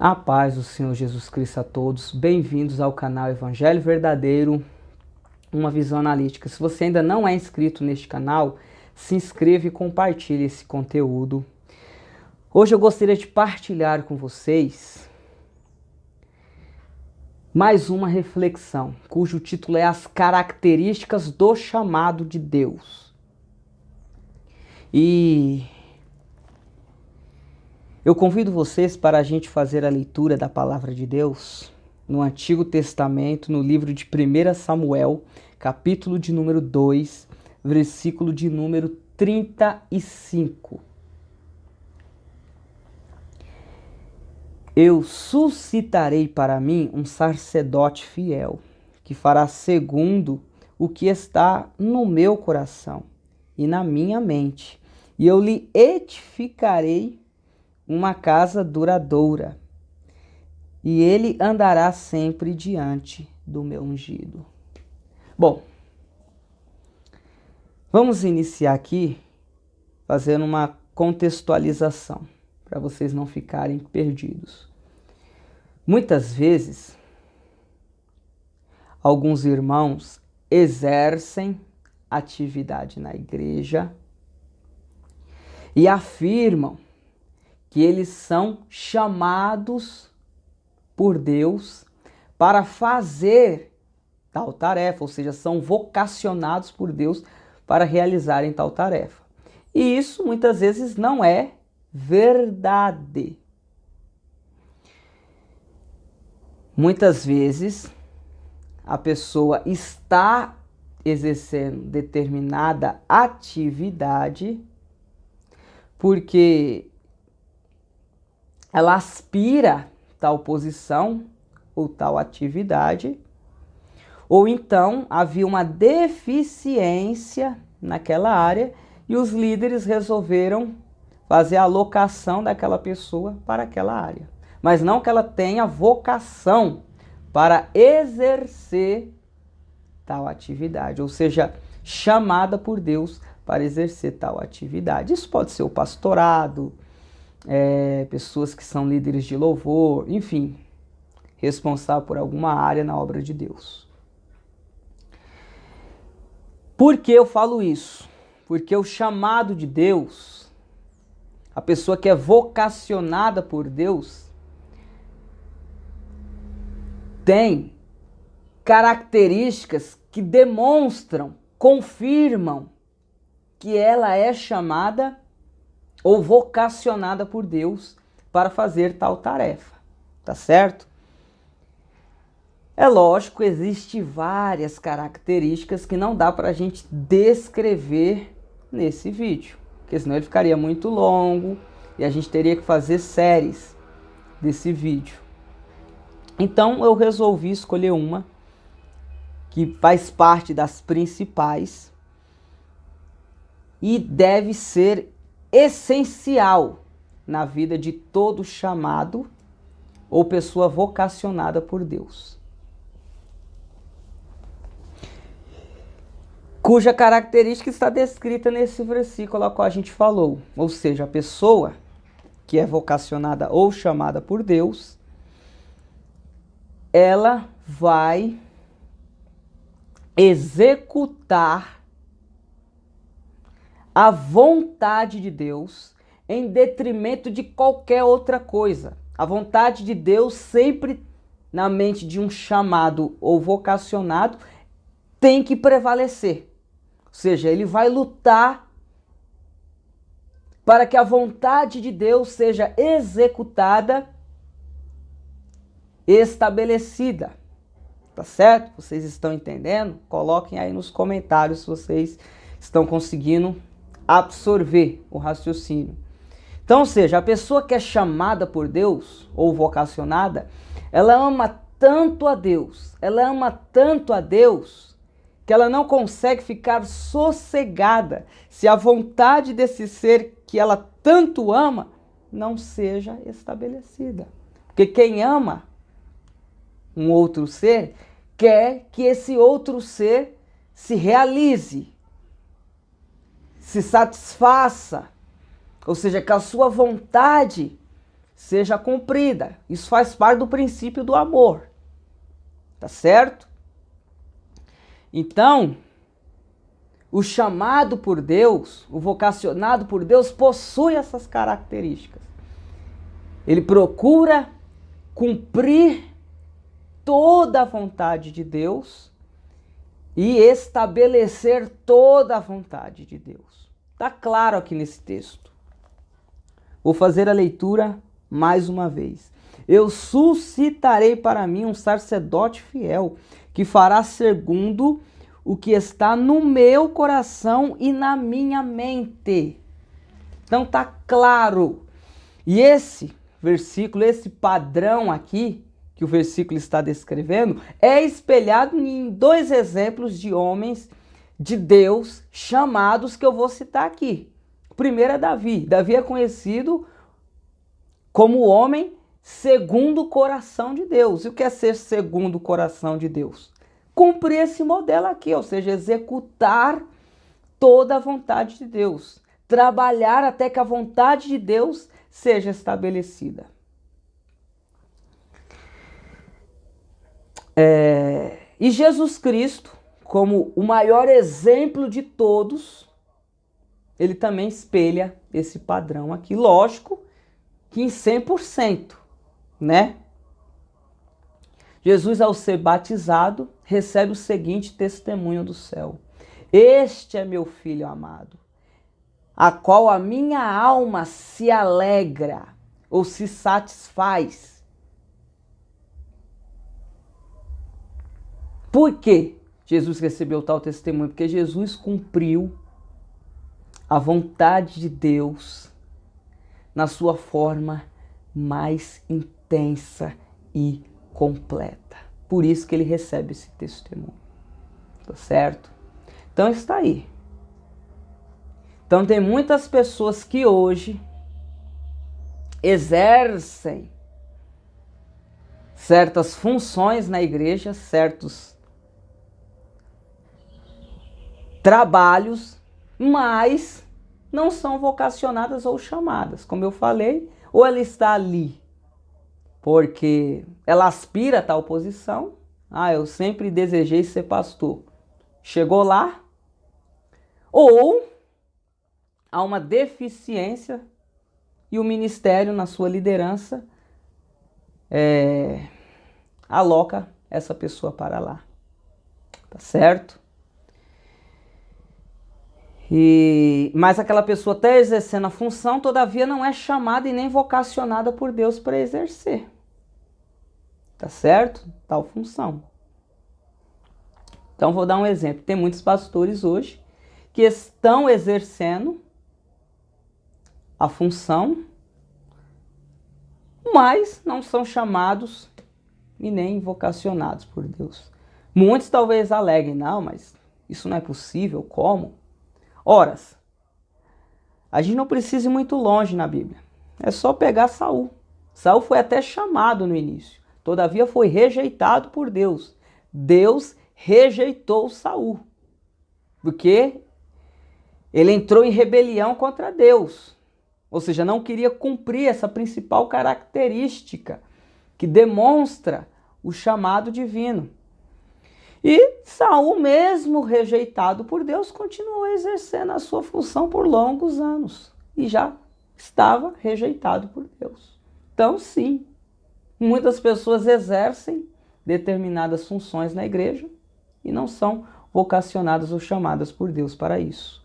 A paz do Senhor Jesus Cristo a todos, bem-vindos ao canal Evangelho Verdadeiro, uma visão analítica. Se você ainda não é inscrito neste canal, se inscreva e compartilhe esse conteúdo. Hoje eu gostaria de partilhar com vocês mais uma reflexão, cujo título é As Características do Chamado de Deus. E eu convido vocês para a gente fazer a leitura da Palavra de Deus no Antigo Testamento, no livro de 1 Samuel, capítulo de número 2, versículo de número 35. Eu suscitarei para mim um sacerdote fiel, que fará segundo o que está no meu coração e na minha mente, e eu lhe edificarei uma casa duradoura, e ele andará sempre diante do meu ungido. Bom, vamos iniciar aqui fazendo uma contextualização, para vocês não ficarem perdidos. Muitas vezes, alguns irmãos exercem atividade na igreja e afirmam que eles são chamados por Deus para fazer tal tarefa, ou seja, são vocacionados por Deus para realizarem tal tarefa. E isso muitas vezes não é verdade. Muitas vezes a pessoa está exercendo determinada atividade porque ela aspira tal posição ou tal atividade, ou então havia uma deficiência naquela área e os líderes resolveram fazer a alocação daquela pessoa para aquela área. Mas não que ela tenha vocação para exercer tal atividade, ou seja, chamada por Deus para exercer tal atividade. Isso pode ser o pastorado, pessoas que são líderes de louvor, enfim, responsável por alguma área na obra de Deus. Por que eu falo isso? Porque o chamado de Deus, a pessoa que é vocacionada por Deus, tem características que demonstram, confirmam que ela é chamada ou vocacionada por Deus para fazer tal tarefa, tá certo? É lógico, existem várias características que não dá para a gente descrever nesse vídeo, porque senão ele ficaria muito longo e a gente teria que fazer séries desse vídeo. Então eu resolvi escolher uma que faz parte das principais e deve ser essencial na vida de todo chamado ou pessoa vocacionada por Deus, cuja característica está descrita nesse versículo ao qual a gente falou, ou seja, a pessoa que é vocacionada ou chamada por Deus, ela vai executar a vontade de Deus em detrimento de qualquer outra coisa. A vontade de Deus sempre na mente de um chamado ou vocacionado tem que prevalecer. Ou seja, ele vai lutar para que a vontade de Deus seja executada, estabelecida. Tá certo? Vocês estão entendendo? Coloquem aí nos comentários se vocês estão conseguindo absorver o raciocínio. Então, ou seja, a pessoa que é chamada por Deus ou vocacionada, ela ama tanto a Deus, que ela não consegue ficar sossegada se a vontade desse ser que ela tanto ama não seja estabelecida. Porque quem ama um outro ser quer que esse outro ser se realize, se satisfaça, ou seja, que a sua vontade seja cumprida. Isso faz parte do princípio do amor. Tá certo? Então, o chamado por Deus, o vocacionado por Deus, possui essas características. Ele procura cumprir toda a vontade de Deus e estabelecer toda a vontade de Deus. Está claro aqui nesse texto. Vou fazer a leitura mais uma vez. Eu suscitarei para mim um sacerdote fiel, que fará segundo o que está no meu coração e na minha mente. Então tá claro. E esse versículo, esse padrão aqui, que o versículo está descrevendo, é espelhado em dois exemplos de homens de Deus chamados que eu vou citar aqui. O primeiro é Davi. Davi é conhecido como homem segundo o coração de Deus. E o que é ser segundo o coração de Deus? Cumprir esse modelo aqui, ou seja, executar toda a vontade de Deus. Trabalhar até que a vontade de Deus seja estabelecida. E Jesus Cristo, como o maior exemplo de todos, ele também espelha esse padrão aqui. Lógico que em 100%, né? Jesus, ao ser batizado, recebe o seguinte testemunho do céu: este é meu filho amado, a qual a minha alma se alegra ou se satisfaz. Por que Jesus recebeu tal testemunho? Porque Jesus cumpriu a vontade de Deus na sua forma mais intensa e completa. Por isso que ele recebe esse testemunho. Tá certo? Então está aí. Então tem muitas pessoas que hoje exercem certas funções na igreja, certos trabalhos, mas não são vocacionadas ou chamadas. Como eu falei, ou ela está ali porque ela aspira a tal posição. Eu sempre desejei ser pastor. Chegou lá. Ou há uma deficiência e o ministério, na sua liderança, aloca essa pessoa para lá. Tá certo? Mas aquela pessoa está exercendo a função, todavia não é chamada e nem vocacionada por Deus para exercer. Tá certo? Tal função. Então vou dar um exemplo. Tem muitos pastores hoje que estão exercendo a função, mas não são chamados e nem vocacionados por Deus. Muitos talvez aleguem: não, mas isso não é possível, como? Ora, a gente não precisa ir muito longe na Bíblia. É só pegar Saul. Saul foi até chamado no início. Todavia foi rejeitado por Deus. Deus rejeitou Saul. Porque ele entrou em rebelião contra Deus. Ou seja, não queria cumprir essa principal característica que demonstra o chamado divino. E Saul, mesmo rejeitado por Deus, continuou exercendo a sua função por longos anos. E já estava rejeitado por Deus. Então, sim, muitas pessoas exercem determinadas funções na igreja e não são vocacionadas ou chamadas por Deus para isso.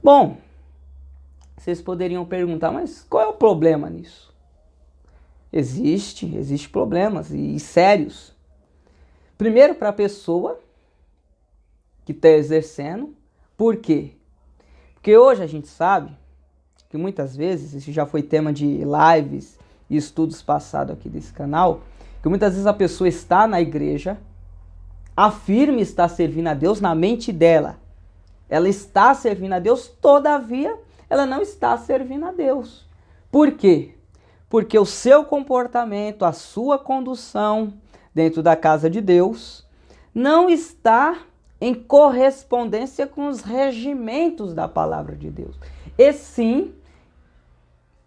Bom, vocês poderiam perguntar: mas qual é o problema nisso? Existem problemas e sérios. Primeiro, para a pessoa que está exercendo. Por quê? Porque hoje a gente sabe que muitas vezes, isso já foi tema de lives e estudos passados aqui desse canal, que muitas vezes a pessoa está na igreja, afirma estar servindo a Deus na mente dela. Ela está servindo a Deus, todavia ela não está servindo a Deus. Por quê? Porque o seu comportamento, a sua condução dentro da casa de Deus não está em correspondência com os regimentos da palavra de Deus. E sim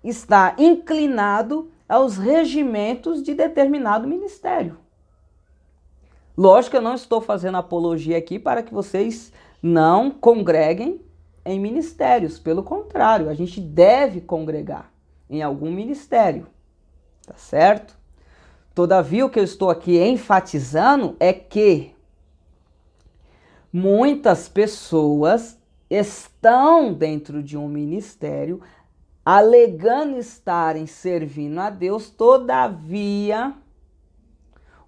está inclinado aos regimentos de determinado ministério. Lógico que eu não estou fazendo apologia aqui para que vocês não congreguem em ministérios. Pelo contrário, a gente deve congregar em algum ministério, tá certo? Todavia, o que eu estou aqui enfatizando é que muitas pessoas estão dentro de um ministério alegando estarem servindo a Deus, todavia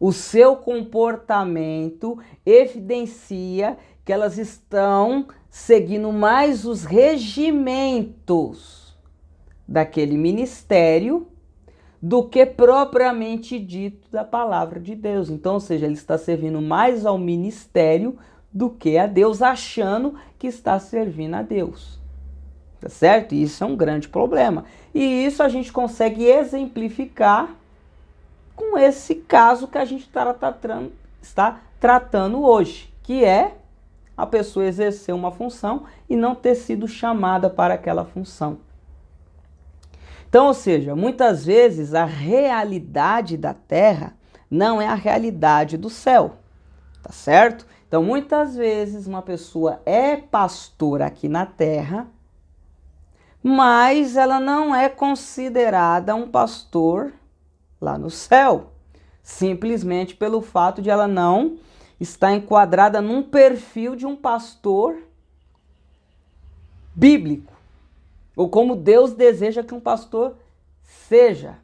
o seu comportamento evidencia que elas estão seguindo mais os regimentos daquele ministério do que propriamente dito da palavra de Deus. Então, ou seja, ele está servindo mais ao ministério do que a Deus, achando que está servindo a Deus. Tá certo? E isso é um grande problema. E isso a gente consegue exemplificar com esse caso que a gente está tratando hoje, que é a pessoa exercer uma função e não ter sido chamada para aquela função. Então, ou seja, muitas vezes a realidade da terra não é a realidade do céu, tá certo? Então, muitas vezes uma pessoa é pastora aqui na terra, mas ela não é considerada um pastor lá no céu, simplesmente pelo fato de ela não estar enquadrada num perfil de um pastor bíblico, ou como Deus deseja que um pastor seja,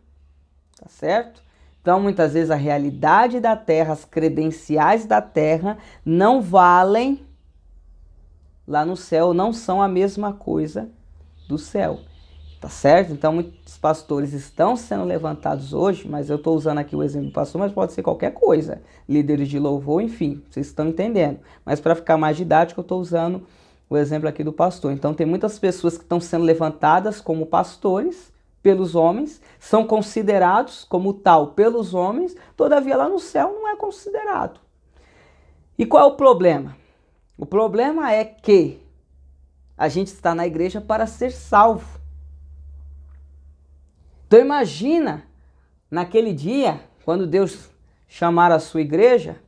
tá certo? Então, muitas vezes a realidade da terra, as credenciais da terra não valem lá no céu, não são a mesma coisa do céu, tá certo? Então, muitos pastores estão sendo levantados hoje, mas eu estou usando aqui o exemplo do pastor, mas pode ser qualquer coisa, líderes de louvor, enfim, vocês estão entendendo. Mas para ficar mais didático, eu estou usando o exemplo aqui do pastor. Então, tem muitas pessoas que estão sendo levantadas como pastores pelos homens, são considerados como tal pelos homens, todavia lá no céu não é considerado. E qual é o problema? O problema é que a gente está na igreja para ser salvo. Então imagina, naquele dia, quando Deus chamar a sua igreja,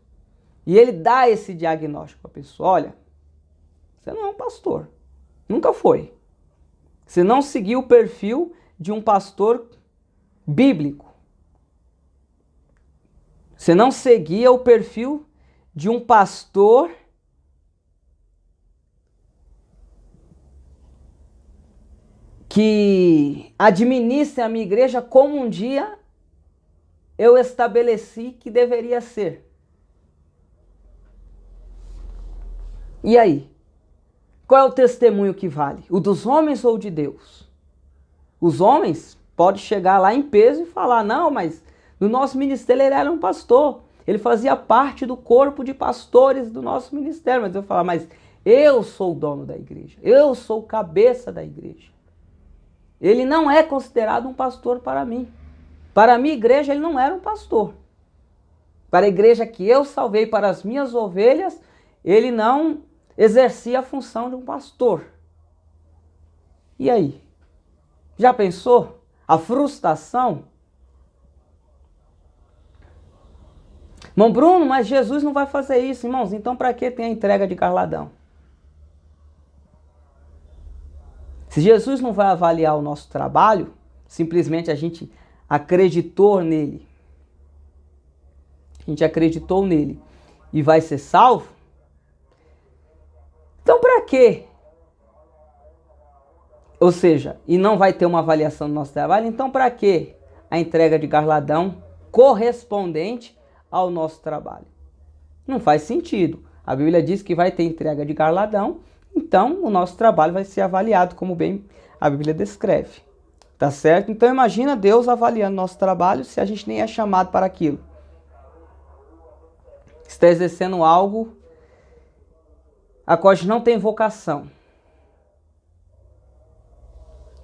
e ele dá esse diagnóstico para a pessoa: olha, você não é um pastor, nunca foi. Você não seguiu o perfil de um pastor bíblico. Você não seguia o perfil de um pastor que administra a minha igreja como um dia eu estabeleci que deveria ser. E aí? Qual é o testemunho que vale? O dos homens ou o de Deus? Os homens podem chegar lá em peso e falar: não, mas no nosso ministério ele era um pastor. Ele fazia parte do corpo de pastores do nosso ministério. Mas eu falo: mas eu sou o dono da igreja. Eu sou o cabeça da igreja. Ele não é considerado um pastor para mim. Para a minha igreja ele não era um pastor. Para a igreja que eu salvei, para as minhas ovelhas, ele não exercia a função de um pastor. E aí? Já pensou? A frustração? Irmão Bruno, mas Jesus não vai fazer isso, irmãos. Então para que tem a entrega de galardão? Se Jesus não vai avaliar o nosso trabalho, simplesmente a gente acreditou nele. A gente acreditou nele e vai ser salvo? Então para quê? Ou seja, e não vai ter uma avaliação do nosso trabalho, então para que a entrega de galardão correspondente ao nosso trabalho? Não faz sentido. A Bíblia diz que vai ter entrega de galardão, então o nosso trabalho vai ser avaliado como bem a Bíblia descreve. Tá certo? Então imagina Deus avaliando nosso trabalho se a gente nem é chamado para aquilo. Está exercendo algo a qual a gente não tem vocação.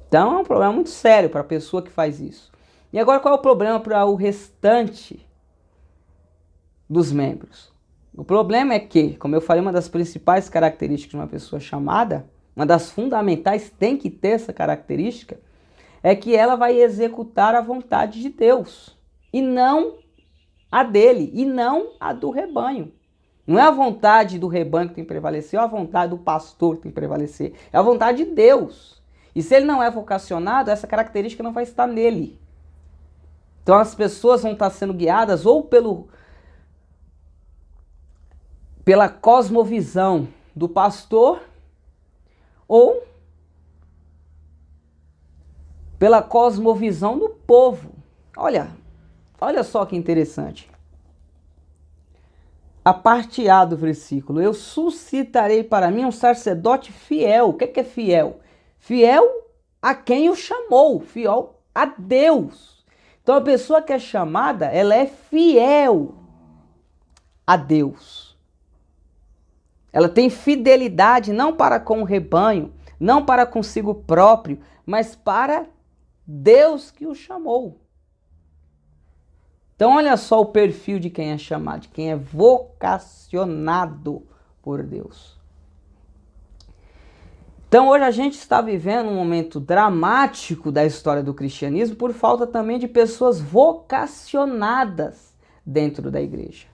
Então é um problema muito sério para a pessoa que faz isso. E agora qual é o problema para o restante dos membros? O problema é que, como eu falei, uma das principais características de uma pessoa chamada, uma das fundamentais, tem que ter essa característica, é que ela vai executar a vontade de Deus, e não a dele, e não a do rebanho. Não é a vontade do rebanho que tem que prevalecer, ou a vontade do pastor que tem que prevalecer. É a vontade de Deus. E se ele não é vocacionado, essa característica não vai estar nele. Então as pessoas vão estar sendo guiadas ou pela cosmovisão do pastor, ou pela cosmovisão do povo. Olha só que interessante. A parte A do versículo: eu suscitarei para mim um sacerdote fiel. O que é fiel? Fiel a quem o chamou, fiel a Deus. Então a pessoa que é chamada, ela é fiel a Deus. Ela tem fidelidade não para com o rebanho, não para consigo próprio, mas para Deus que o chamou. Então olha só o perfil de quem é chamado, de quem é vocacionado por Deus. Então hoje a gente está vivendo um momento dramático da história do cristianismo por falta também de pessoas vocacionadas dentro da igreja.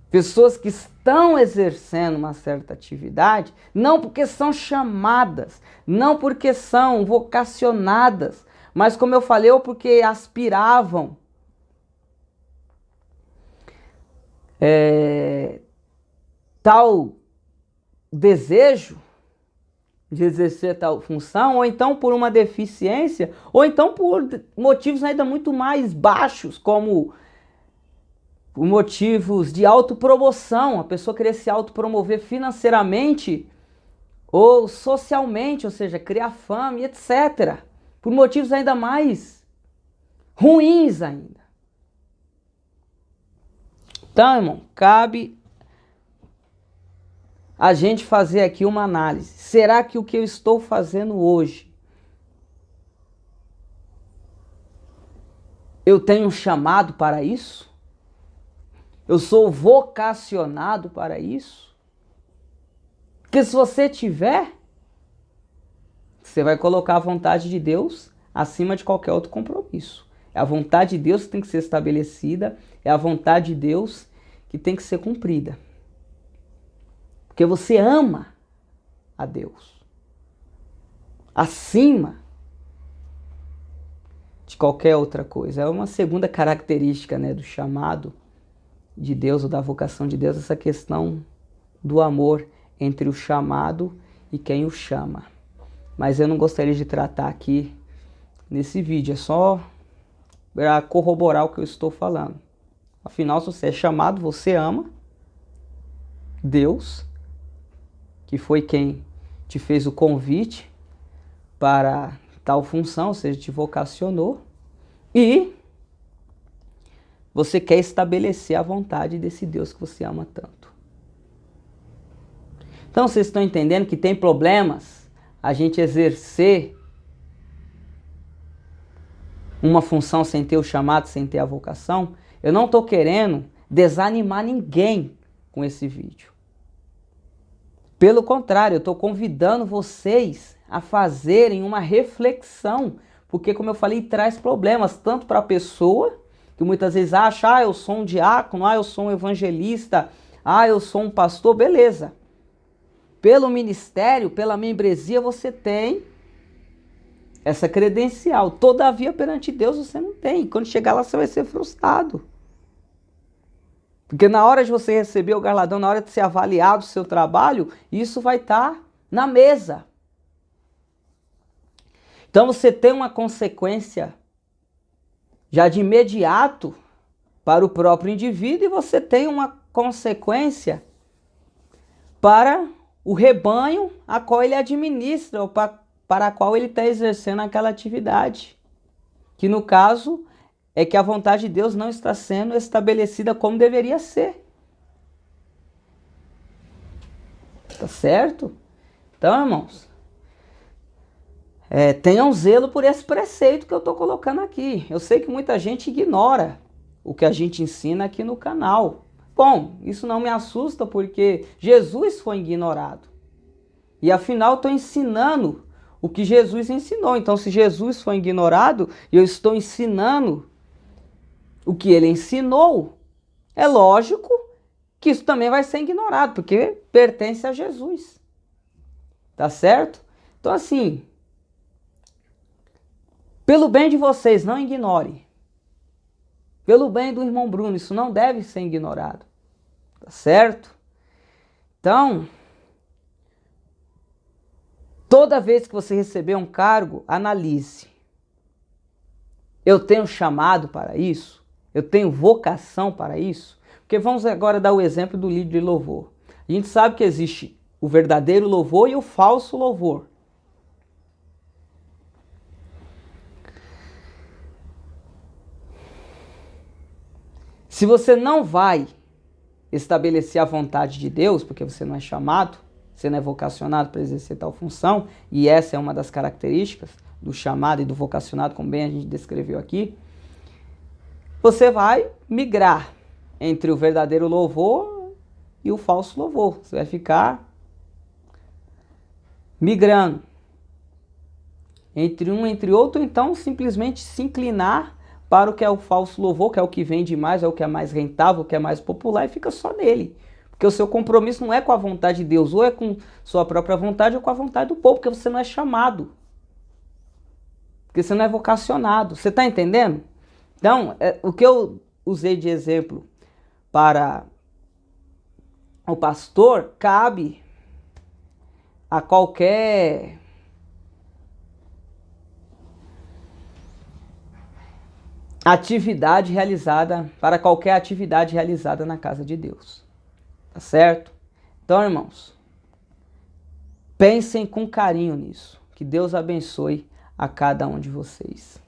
Pessoas que estão exercendo uma certa atividade, não porque são chamadas, não porque são vocacionadas, mas como eu falei, ou porque aspiravam tal desejo de exercer tal função, ou então por uma deficiência, ou então por motivos ainda muito mais baixos, como por motivos de autopromoção, a pessoa querer se autopromover financeiramente ou socialmente, ou seja, criar fama e etc. Por motivos ainda mais ruins ainda. Então, irmão, cabe a gente fazer aqui uma análise. Será que o que eu estou fazendo hoje, eu tenho um chamado para isso? Eu sou vocacionado para isso? Porque se você tiver, você vai colocar a vontade de Deus acima de qualquer outro compromisso. É a vontade de Deus que tem que ser estabelecida, é a vontade de Deus que tem que ser cumprida. Porque você ama a Deus acima de qualquer outra coisa. É uma segunda característica, né, do chamado de Deus ou da vocação de Deus, essa questão do amor entre o chamado e quem o chama. Mas eu não gostaria de tratar aqui nesse vídeo, é só para corroborar o que eu estou falando. Afinal, se você é chamado, você ama Deus, que foi quem te fez o convite para tal função, ou seja, te vocacionou, e você quer estabelecer a vontade desse Deus que você ama tanto. Então vocês estão entendendo que tem problemas a gente exercer uma função sem ter o chamado, sem ter a vocação? Eu não estou querendo desanimar ninguém com esse vídeo. Pelo contrário, eu estou convidando vocês a fazerem uma reflexão, porque, como eu falei, traz problemas tanto para a pessoa, que muitas vezes acha, eu sou um diácono, eu sou um evangelista, eu sou um pastor, beleza. Pelo ministério, pela membresia, você tem essa credencial. Todavia, perante Deus, você não tem. Quando chegar lá, você vai ser frustrado. Porque na hora de você receber o galardão, na hora de ser avaliado o seu trabalho, isso vai estar na mesa. Então você tem uma consequência já de imediato para o próprio indivíduo, e você tem uma consequência para o rebanho a qual ele administra, ou para a qual ele está exercendo aquela atividade. Que no caso é que a vontade de Deus não está sendo estabelecida como deveria ser. Tá certo? Então, irmãos, tenham zelo por esse preceito que eu estou colocando aqui. Eu sei que muita gente ignora o que a gente ensina aqui no canal. Bom, isso não me assusta porque Jesus foi ignorado. E afinal, eu estou ensinando o que Jesus ensinou. Então, se Jesus foi ignorado e eu estou ensinando o que ele ensinou, é lógico que isso também vai ser ignorado, porque pertence a Jesus. Tá certo? Então, assim, pelo bem de vocês, não ignore. Pelo bem do irmão Bruno, isso não deve ser ignorado. Tá certo? Então, toda vez que você receber um cargo, analise. Eu tenho chamado para isso? Eu tenho vocação para isso? Porque vamos agora dar o exemplo do líder de louvor. A gente sabe que existe o verdadeiro louvor e o falso louvor. Se você não vai estabelecer a vontade de Deus, porque você não é chamado, você não é vocacionado para exercer tal função, e essa é uma das características do chamado e do vocacionado, como bem a gente descreveu aqui, você vai migrar entre o verdadeiro louvor e o falso louvor. Você vai ficar migrando entre um e entre outro, então simplesmente se inclinar para o que é o falso louvor, que é o que vende mais, é o que é mais rentável, o que é mais popular, e fica só nele. Porque o seu compromisso não é com a vontade de Deus, ou é com sua própria vontade ou com a vontade do povo, porque você não é chamado. Porque você não é vocacionado. Você está entendendo? Então, o que eu usei de exemplo para o pastor cabe a qualquer atividade realizada, para qualquer atividade realizada na casa de Deus. Tá certo? Então, irmãos, pensem com carinho nisso. Que Deus abençoe a cada um de vocês.